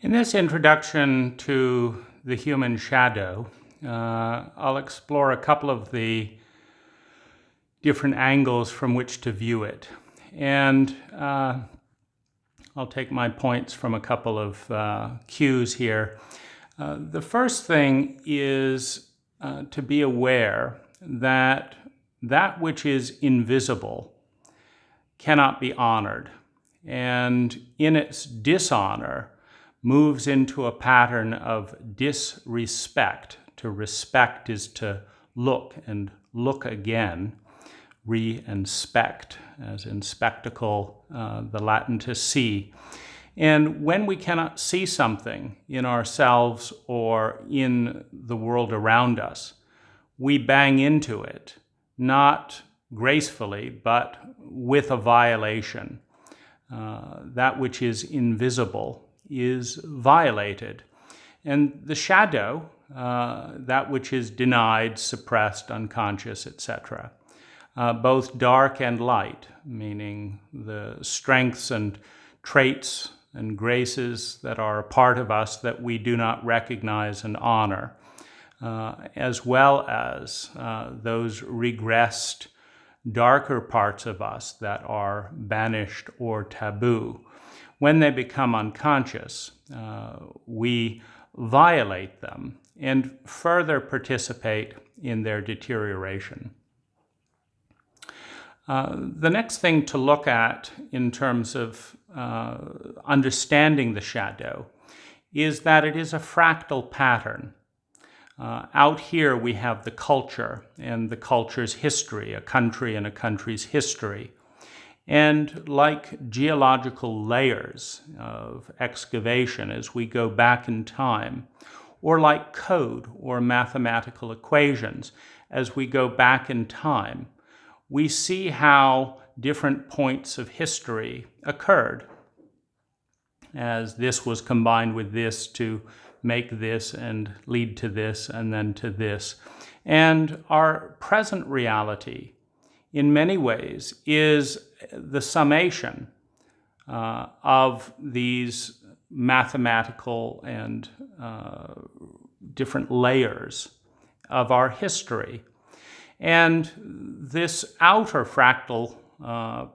In this introduction to the human shadow, I'll explore a couple of the different angles from which to view it. And I'll take my points from a couple of cues here. The first thing is to be aware that that which is invisible cannot be honored, and in its dishonor moves into a pattern of disrespect. To respect is to look and look again, re-inspect, as in spectacle, the Latin to see. And when we cannot see something in ourselves or in the world around us, we bang into it, not gracefully, but with a violation. That which is invisible is violated. And the shadow, that which is denied, suppressed, unconscious, etc., both dark and light, meaning the strengths and traits and graces that are a part of us that we do not recognize and honor, as well as those regressed, darker parts of us that are banished or taboo. When they become unconscious, we violate them and further participate in their deterioration. The next thing to look at in terms of understanding the shadow is that it is a fractal pattern. Out here we have the culture and the culture's history, a country and a country's history. And like geological layers of excavation as we go back in time, or like code or mathematical equations as we go back in time, we see how different points of history occurred, as this was combined with this to make this and lead to this and then to this. And our present reality, in many ways, is the summation of these mathematical and different layers of our history. And this outer fractal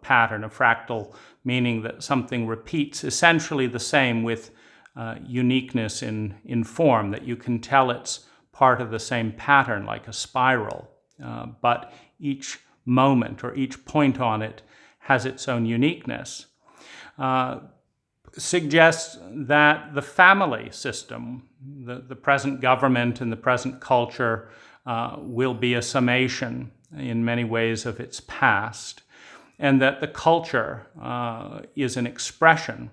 pattern, a fractal meaning that something repeats essentially the same with uniqueness in form, that you can tell it's part of the same pattern like a spiral, but each moment or each point on it has its own uniqueness, suggests that the family system, the present government and the present culture will be a summation in many ways of its past, and that the culture is an expression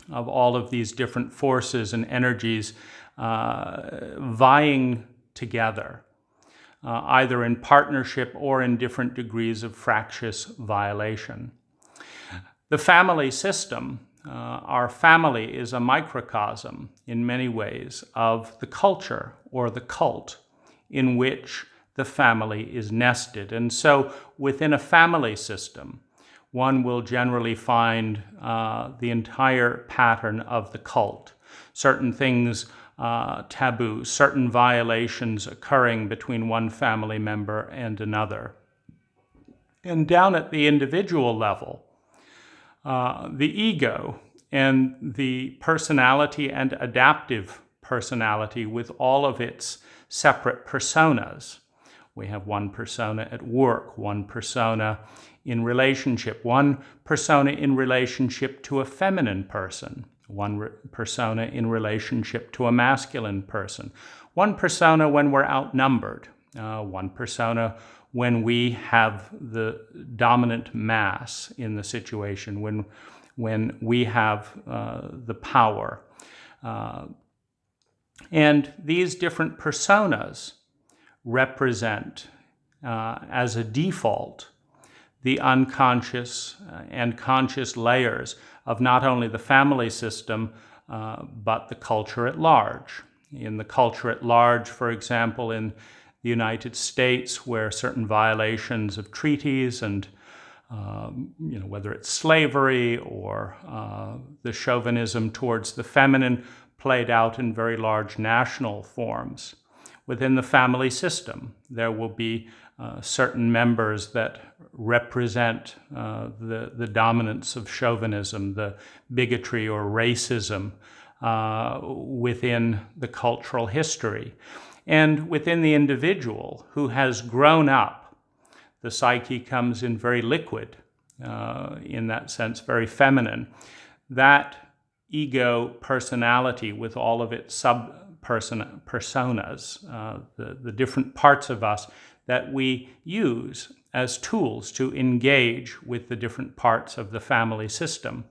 of all of these different forces and energies vying together, either in partnership or in different degrees of fractious violation. The family system, our family, is a microcosm in many ways of the culture or the cult in which the family is nested. And so within a family system, one will generally find the entire pattern of the cult. Certain things taboo, certain violations occurring between one family member and another. And down at the individual level, the ego and the personality and adaptive personality with all of its separate personas. We have one persona at work, one persona in relationship, one persona in relationship to a feminine person, one persona in relationship to a masculine person, one persona when we're outnumbered, one persona when we have the dominant mass in the situation, when we have the power. And these different personas represent, as a default, the unconscious and conscious layers of not only the family system, but the culture at large. In the culture at large, for example, in the United States, where certain violations of treaties and whether it's slavery or the chauvinism towards the feminine played out in very large national forms. Within the family system, there will be certain members that represent the dominance of chauvinism, the bigotry or racism within the cultural history. And within the individual who has grown up, the psyche comes in very liquid, in that sense, very feminine. That ego personality with all of its personas, the different parts of us that we use as tools to engage with the different parts of the family system,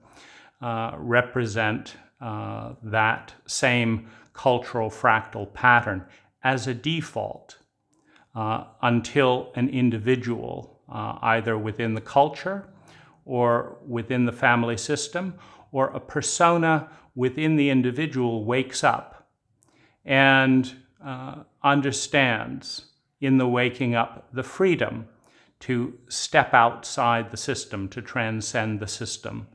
represent that same cultural fractal pattern as a default until an individual, either within the culture or within the family system, or a persona within the individual wakes up and understands in the waking up the freedom to step outside the system, to transcend the system.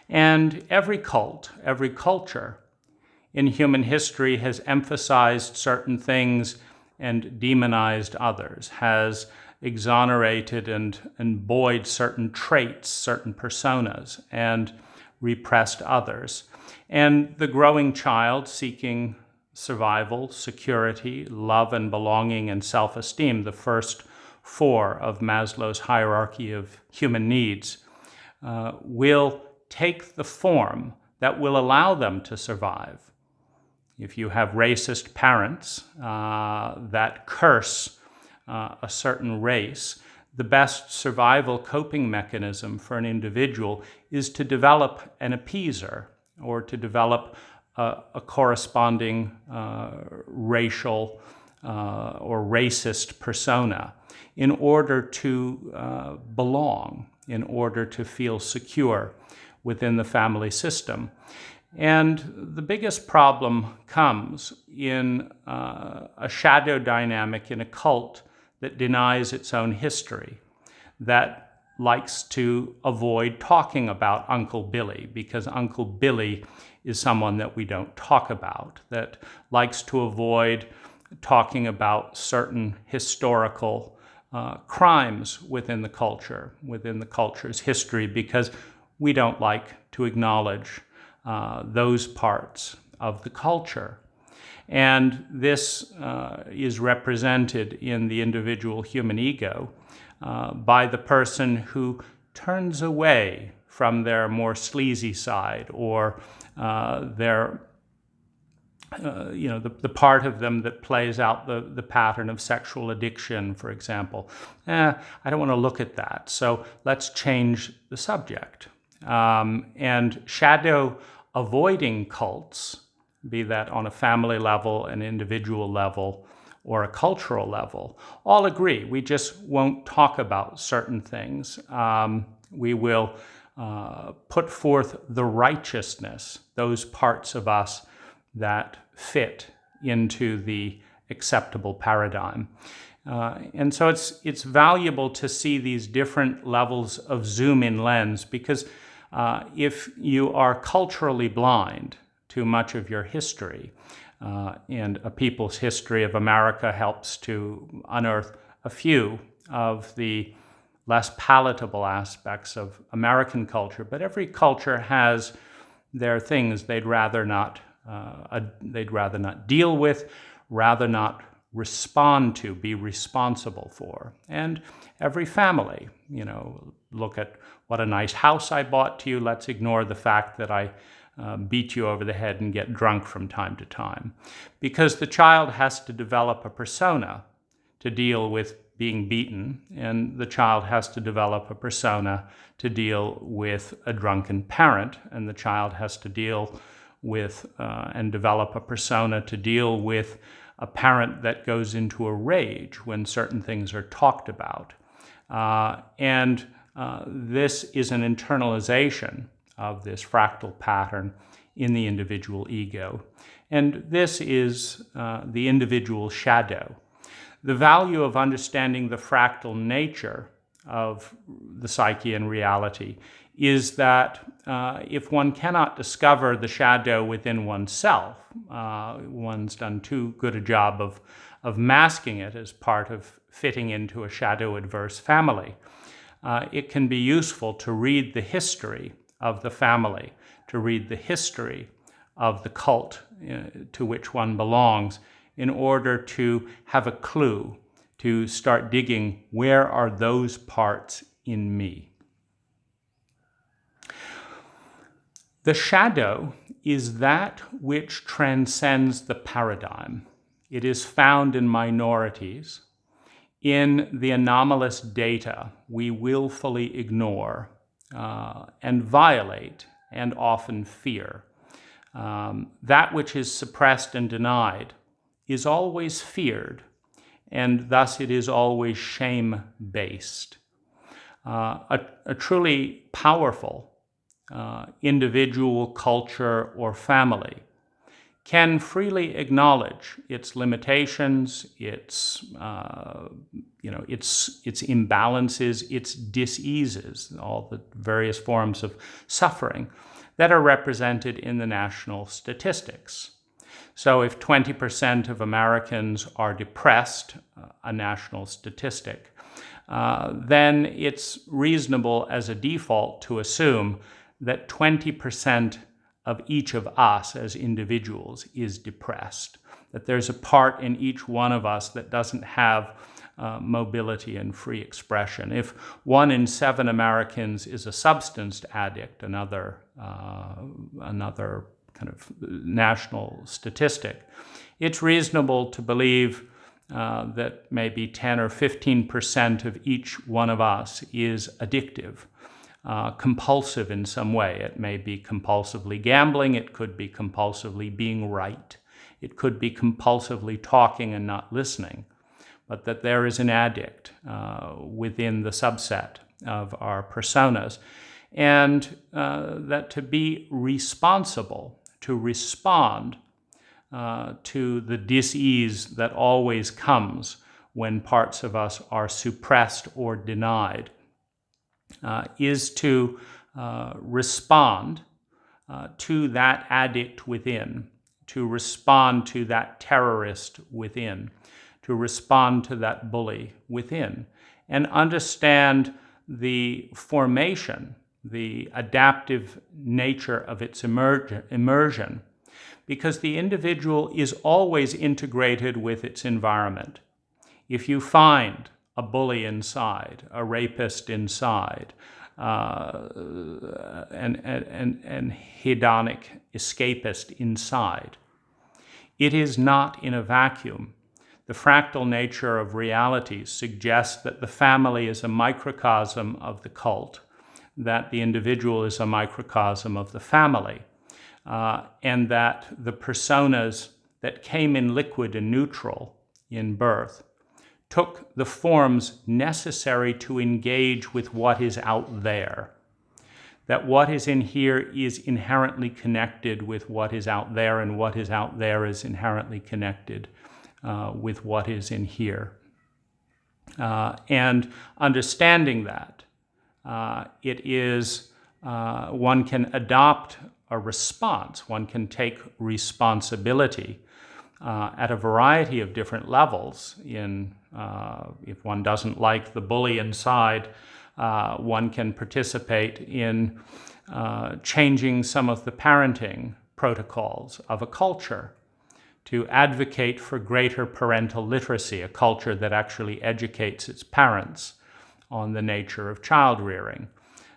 And every cult, every culture in human history has emphasized certain things and demonized others, has exonerated and buoyed certain traits, certain personas, and repressed others. And the growing child seeking survival, security, love and belonging, and self-esteem, the first four of Maslow's hierarchy of human needs, will take the form that will allow them to survive. If you have racist parents that curse a certain race, the best survival coping mechanism for an individual is to develop an appeaser or to develop a corresponding racial or racist persona in order to belong, in order to feel secure within the family system. And the biggest problem comes in a shadow dynamic in a cult that denies its own history, that likes to avoid talking about Uncle Billy because Uncle Billy is someone that we don't talk about, that likes to avoid talking about certain historical crimes within the culture's history, because we don't like to acknowledge those parts of the culture. And this is represented in the individual human ego by the person who turns away from their more sleazy side, or their the part of them that plays out the pattern of sexual addiction, for example. I don't want to look at that, so let's change the subject. And shadow avoiding cults, be that on a family level, an individual level, or a cultural level, all agree. We just won't talk about certain things. We will put forth the righteousness, those parts of us that fit into the acceptable paradigm. And so it's valuable to see these different levels of zoom-in lens, because if you are culturally blind to much of your history, and a people's history of America helps to unearth a few of the less palatable aspects of American culture, but every culture has their things they'd rather not deal with, rather not respond to, be responsible for. And every family, look at what a nice house I bought to you. Let's ignore the fact that I beat you over the head and get drunk from time to time. Because the child has to develop a persona to deal with being beaten, and the child has to develop a persona to deal with a drunken parent, and the child has to deal with and develop a persona to deal with a parent that goes into a rage when certain things are talked about. And this is an internalization of this fractal pattern in the individual ego. And this is the individual shadow. The value of understanding the fractal nature of the psyche and reality is that if one cannot discover the shadow within oneself, one's done too good a job of masking it as part of fitting into a shadow-adverse family. It can be useful to read the history of the family, to read the history of the cult to which one belongs, in order to have a clue, to start digging, where are those parts in me? The shadow is that which transcends the paradigm. It is found in minorities, in the anomalous data we willfully ignore and violate and often fear. That which is suppressed and denied is always feared, and thus it is always shame-based. A truly powerful individual, culture, or family can freely acknowledge its limitations, its imbalances, its diseases, all the various forms of suffering that are represented in the national statistics. So if 20% of Americans are depressed, a national statistic, then it's reasonable as a default to assume that 20% of each of us as individuals is depressed, that there's a part in each one of us that doesn't have mobility and free expression. If 1 in 7 Americans is a substance addict, another kind of national statistic, it's reasonable to believe that maybe 10 or 15% of each one of us is addictive, compulsive in some way. It may be compulsively gambling, it could be compulsively being right, it could be compulsively talking and not listening, but that there is an addict within the subset of our personas, and that to be responsible, to respond to the dis-ease that always comes when parts of us are suppressed or denied, is to respond to that addict within, to respond to that terrorist within, to respond to that bully within, and understand the formation, the adaptive nature of its immersion, because the individual is always integrated with its environment. If you find a bully inside, a rapist inside, an hedonic escapist inside, it is not in a vacuum. The fractal nature of reality suggests that the family is a microcosm of the cult, that the individual is a microcosm of the family, and that the personas that came in liquid and neutral in birth took the forms necessary to engage with what is out there. That what is in here is inherently connected with what is out there, and what is out there is inherently connected with what is in here. And understanding that, it is, one can adopt a response, one can take responsibility at a variety of different levels. If one doesn't like the bully inside, one can participate in changing some of the parenting protocols of a culture to advocate for greater parental literacy, a culture that actually educates its parents on the nature of child rearing.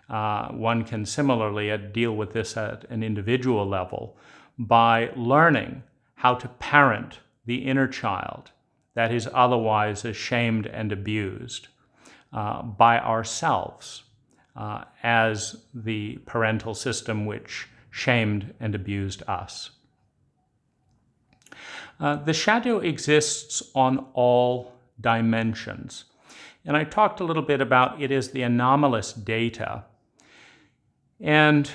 One can similarly deal with this at an individual level by learning how to parent the inner child that is otherwise ashamed and abused by ourselves as the parental system which shamed and abused us. The shadow exists on all dimensions. And I talked a little bit about it as the anomalous data. And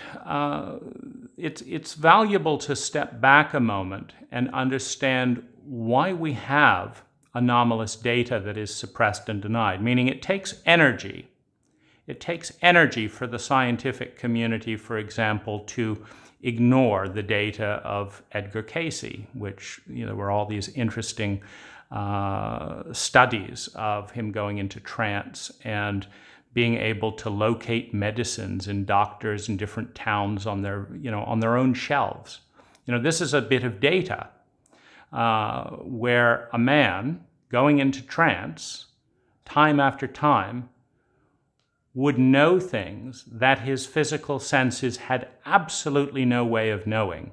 it's valuable to step back a moment and understand why we have anomalous data that is suppressed and denied, meaning it takes energy It takes energy for the scientific community, for example, to ignore the data of Edgar Cayce, which, there were all these interesting studies of him going into trance and being able to locate medicines and doctors in different towns on their own shelves. This is a bit of data where a man going into trance time after time would know things that his physical senses had absolutely no way of knowing.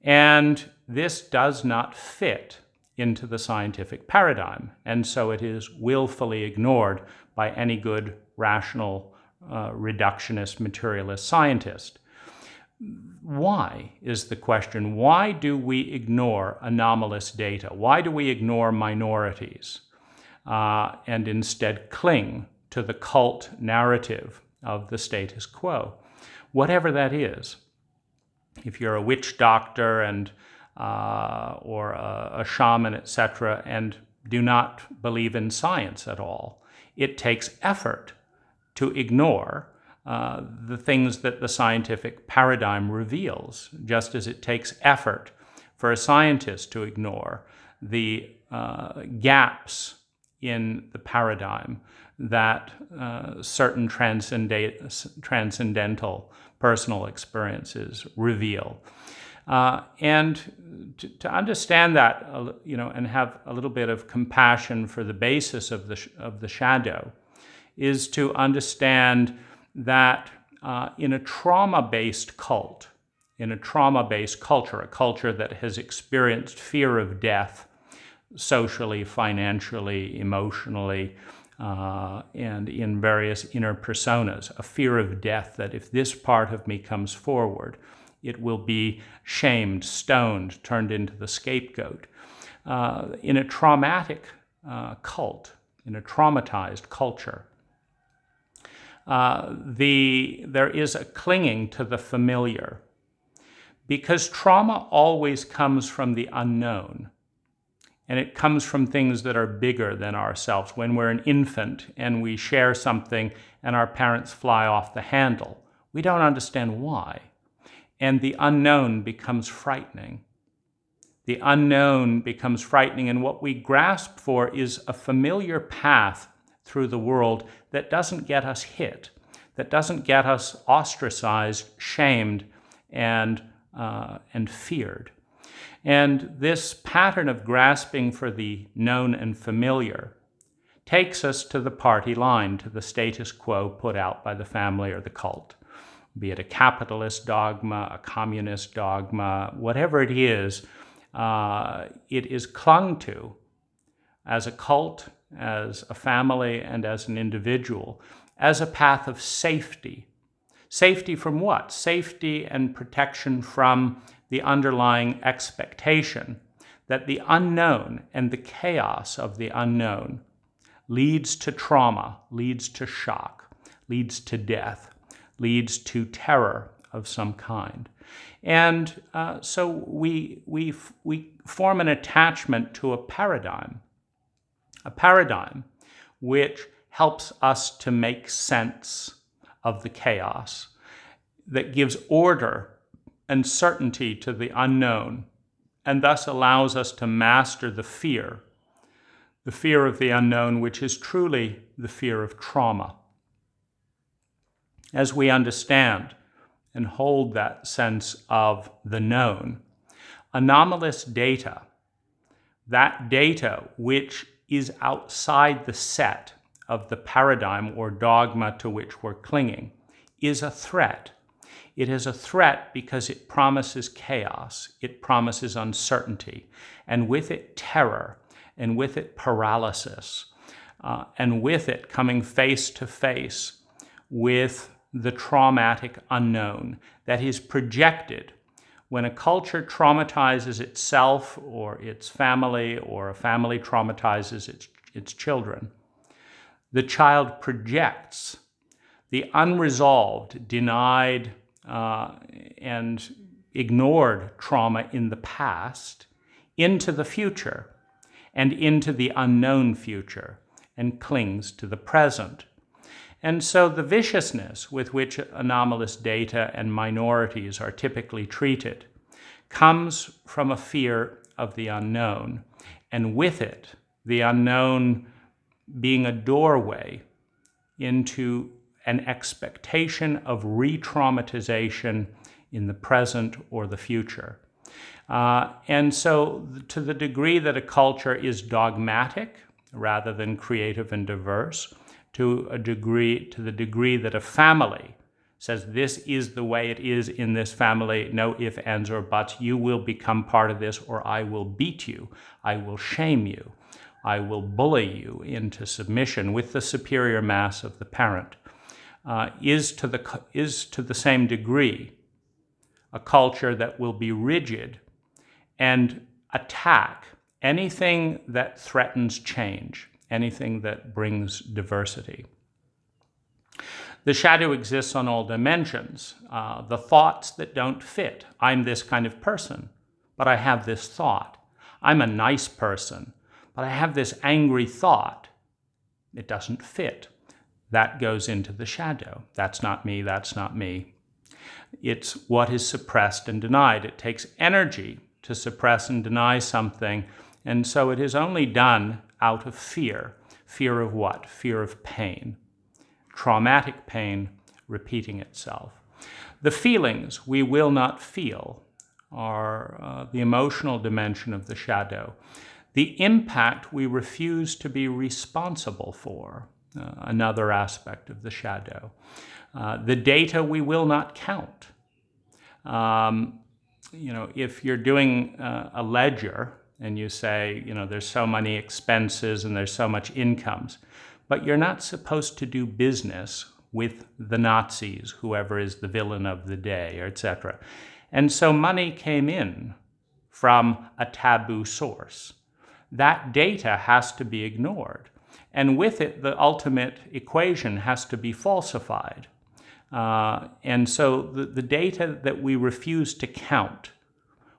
And this does not fit into the scientific paradigm, and so it is willfully ignored by any good, rational, reductionist, materialist scientist. Why is the question? Why do we ignore anomalous data? Why do we ignore minorities and instead cling to the cult narrative of the status quo? Whatever that is. If you're a witch doctor and or a shaman, etc., and do not believe in science at all, it takes effort to ignore the things that the scientific paradigm reveals, just as it takes effort for a scientist to ignore the gaps in the paradigm that certain transcendental personal experiences reveal. And to understand that, and have a little bit of compassion for the basis of the shadow, is to understand that in a trauma-based cult, in a trauma-based culture, a culture that has experienced fear of death socially, financially, emotionally, and in various inner personas, a fear of death that if this part of me comes forward, it will be shamed, stoned, turned into the scapegoat. In a traumatic cult, in a traumatized culture, there is a clinging to the familiar, because trauma always comes from the unknown. And it comes from things that are bigger than ourselves. When we're an infant and we share something and our parents fly off the handle, we don't understand why. And the unknown becomes frightening. The unknown becomes frightening, and what we grasp for is a familiar path through the world that doesn't get us hit, that doesn't get us ostracized, shamed, and feared. And this pattern of grasping for the known and familiar takes us to the party line, to the status quo put out by the family or the cult. Be it a capitalist dogma, a communist dogma, whatever it is clung to as a cult, as a family, and as an individual, as a path of safety. Safety from what? Safety and protection from the underlying expectation that the unknown and the chaos of the unknown leads to trauma, leads to shock, leads to death, leads to terror of some kind. And so we form an attachment to a paradigm which helps us to make sense of the chaos, that gives order and certainty to the unknown, and thus allows us to master the fear of the unknown, which is truly the fear of trauma. As we understand and hold that sense of the known, anomalous data, that data which is outside the set of the paradigm or dogma to which we're clinging, is a threat. It is a threat because it promises chaos, it promises uncertainty, and with it terror, and with it paralysis, and with it coming face to face with the traumatic unknown that is projected when a culture traumatizes itself or its family, or a family traumatizes its children. The child projects the unresolved, denied, and ignored trauma in the past into the future and into the unknown future, and clings to the present. And so the viciousness with which anomalous data and minorities are typically treated comes from a fear of the unknown, and with it, the unknown being a doorway into an expectation of re-traumatization in the present or the future. And so to the degree that a culture is dogmatic rather than creative and diverse, to the degree that a family says this is the way it is in this family, no ifs, ands, or buts, you will become part of this, or I will beat you, I will shame you, I will bully you into submission with the superior mass of the parent, is to the same degree a culture that will be rigid and attack anything that threatens change, anything that brings diversity. The shadow exists on all dimensions. The thoughts that don't fit. I'm this kind of person, but I have this thought. I'm a nice person, but I have this angry thought. It doesn't fit. That goes into the shadow. That's not me, that's not me. It's what is suppressed and denied. It takes energy to suppress and deny something, and so it is only done out of fear. Fear of what? Fear of pain. Traumatic pain repeating itself. The feelings we will not feel are the emotional dimension of the shadow. The impact we refuse to be responsible for, another aspect of the shadow. The data we will not count. If you're doing a ledger and you say, there's so many expenses and there's so much incomes, but you're not supposed to do business with the Nazis, whoever is the villain of the day, etc. And so money came in from a taboo source. That data has to be ignored. And with it, the ultimate equation has to be falsified. And so the data that we refuse to count,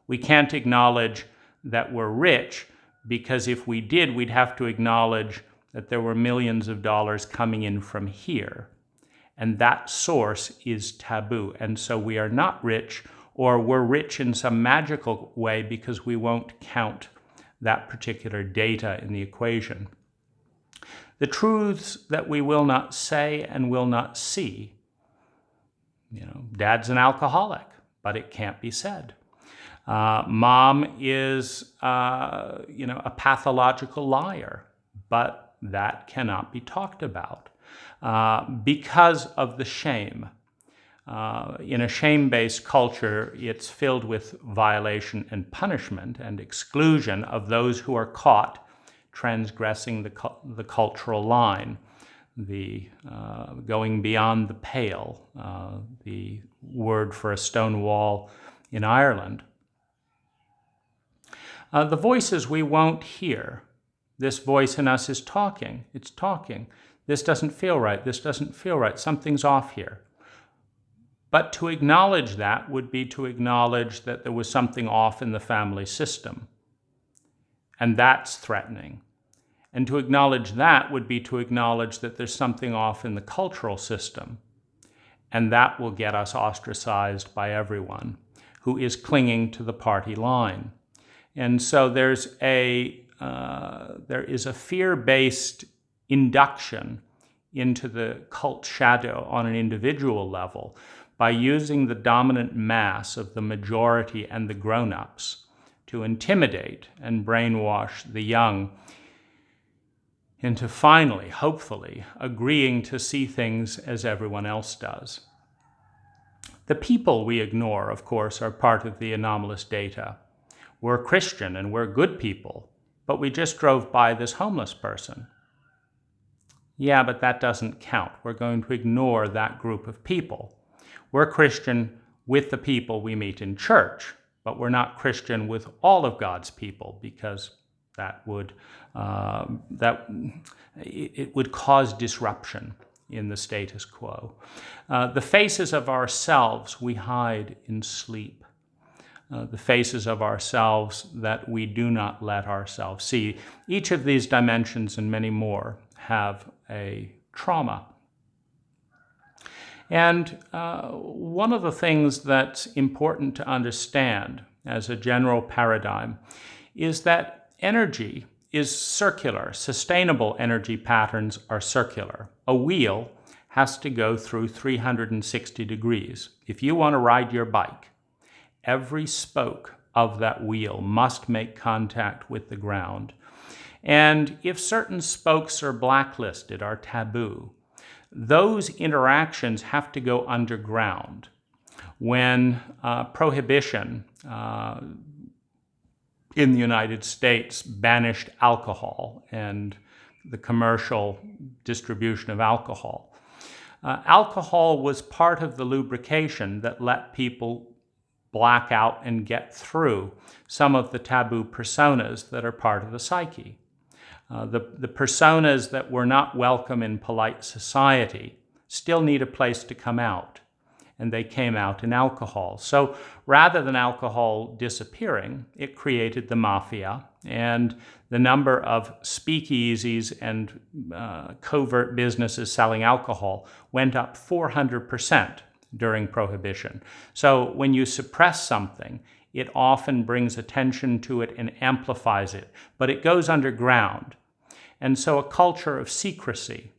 we can't acknowledge that we're rich, because if we did, we'd have to acknowledge that there were millions of dollars coming in from here. And that source is taboo. And so we are not rich, or we're rich in some magical way because we won't count that particular data in the equation. The truths that we will not say and will not see. Dad's an alcoholic, but it can't be said. Mom is, a pathological liar, but that cannot be talked about because of the shame. In a shame-based culture, it's filled with violation and punishment and exclusion of those who are caught transgressing the cultural line, the going beyond the pale, the word for a stone wall in Ireland. The voices we won't hear. This voice in us is talking. It's talking. This doesn't feel right. This doesn't feel right. Something's off here. But to acknowledge that would be to acknowledge that there was something off in the family system. And that's threatening. And to acknowledge that would be to acknowledge that there's something off in the cultural system. And that will get us ostracized by everyone who is clinging to the party line. And so there is a fear-based induction into the cult shadow on an individual level by using the dominant mass of the majority and the grown-ups to intimidate and brainwash the young into finally, hopefully, agreeing to see things as everyone else does. The people we ignore, of course, are part of the anomalous data. We're Christian and we're good people, but we just drove by this homeless person. Yeah, but that doesn't count. We're going to ignore that group of people. We're Christian with the people we meet in church, but we're not Christian with all of God's people, because it would cause disruption in the status quo. The faces of ourselves we hide in sleep. The faces of ourselves that we do not let ourselves see. Each of these dimensions and many more have a trauma. And one of the things that's important to understand as a general paradigm is that energy is circular. Sustainable energy patterns are circular. A wheel has to go through 360 degrees. If you want to ride your bike, every spoke of that wheel must make contact with the ground. And if certain spokes are blacklisted, are taboo, those interactions have to go underground. When prohibition in the United States banished alcohol and the commercial distribution of alcohol, alcohol was part of the lubrication that let people black out and get through some of the taboo personas that are part of the psyche. The personas that were not welcome in polite society still need a place to come out, and they came out in alcohol. So rather than alcohol disappearing, it created the mafia, and the number of speakeasies and covert businesses selling alcohol went up 400% during Prohibition. So when you suppress something, it often brings attention to it and amplifies it, but it goes underground. And so a culture of secrecy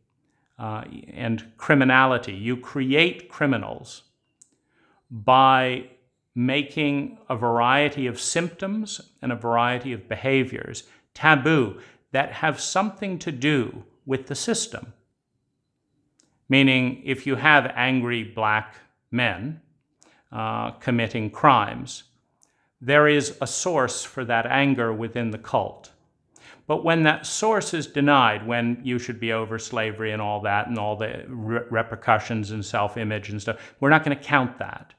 and criminality, you create criminals by making a variety of symptoms and a variety of behaviors taboo that have something to do with the system. Meaning, if you have angry black men committing crimes, there is a source for that anger within the cult. But when that source is denied, when you should be over slavery and all that, and all the repercussions and self-image and stuff, we're not going to count that.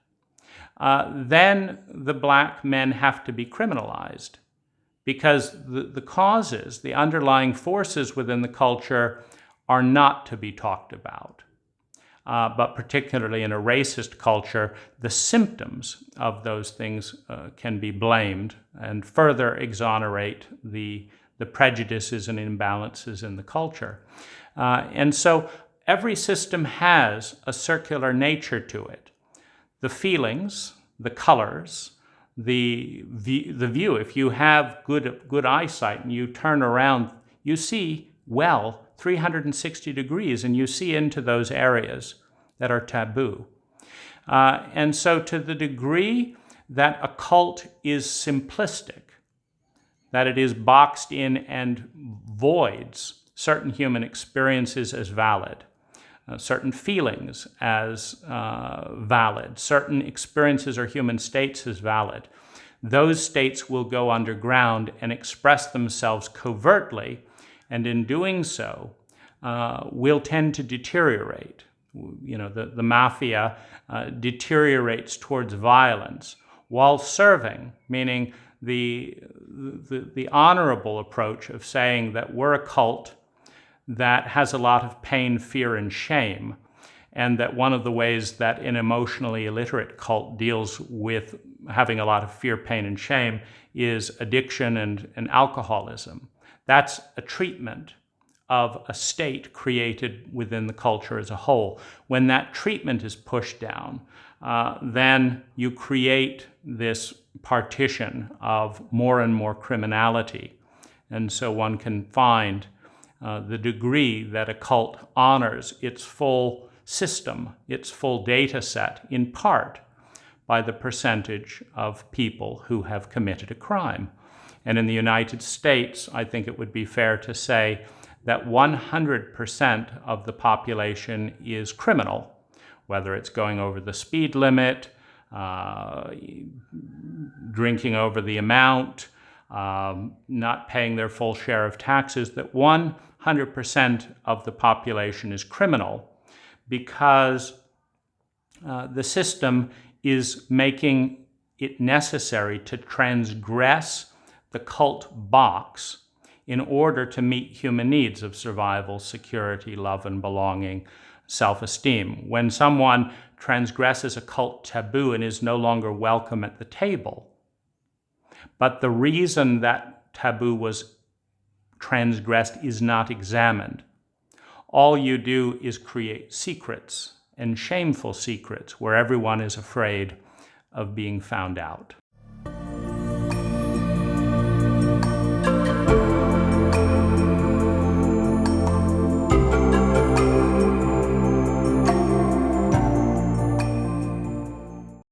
Then the black men have to be criminalized, because the causes, the underlying forces within the culture are not to be talked about. But particularly in a racist culture, the symptoms of those things can be blamed and further exonerate the prejudices and imbalances in the culture. And so every system has a circular nature to it. The feelings, the colors, the view. If you have good eyesight and you turn around, you see well 360 degrees, and you see into those areas that are taboo. And so to the degree that a cult is simplistic, that it is boxed in and voids certain human experiences as valid, certain feelings as valid, certain experiences or human states as valid, those states will go underground and express themselves covertly, and in doing so, will tend to deteriorate. You know, the mafia deteriorates towards violence while serving, meaning the honorable approach of saying that we're a cult that has a lot of pain, fear, and shame, and that one of the ways that an emotionally illiterate cult deals with having a lot of fear, pain, and shame is addiction and alcoholism. That's a treatment of a state created within the culture as a whole. When that treatment is pushed down, then you create this partition of more and more criminality. And so one can find the degree that a cult honors its full system, its full data set, in part by the percentage of people who have committed a crime. And in the United States, I think it would be fair to say that 100% of the population is criminal, whether it's going over the speed limit, drinking over the amount, not paying their full share of taxes, that 100% of the population is criminal because the system is making it necessary to transgress the cult box in order to meet human needs of survival, security, love and belonging, self-esteem. When someone transgresses a cult taboo and is no longer welcome at the table, but the reason that taboo was transgressed is not examined, all you do is create secrets and shameful secrets where everyone is afraid of being found out.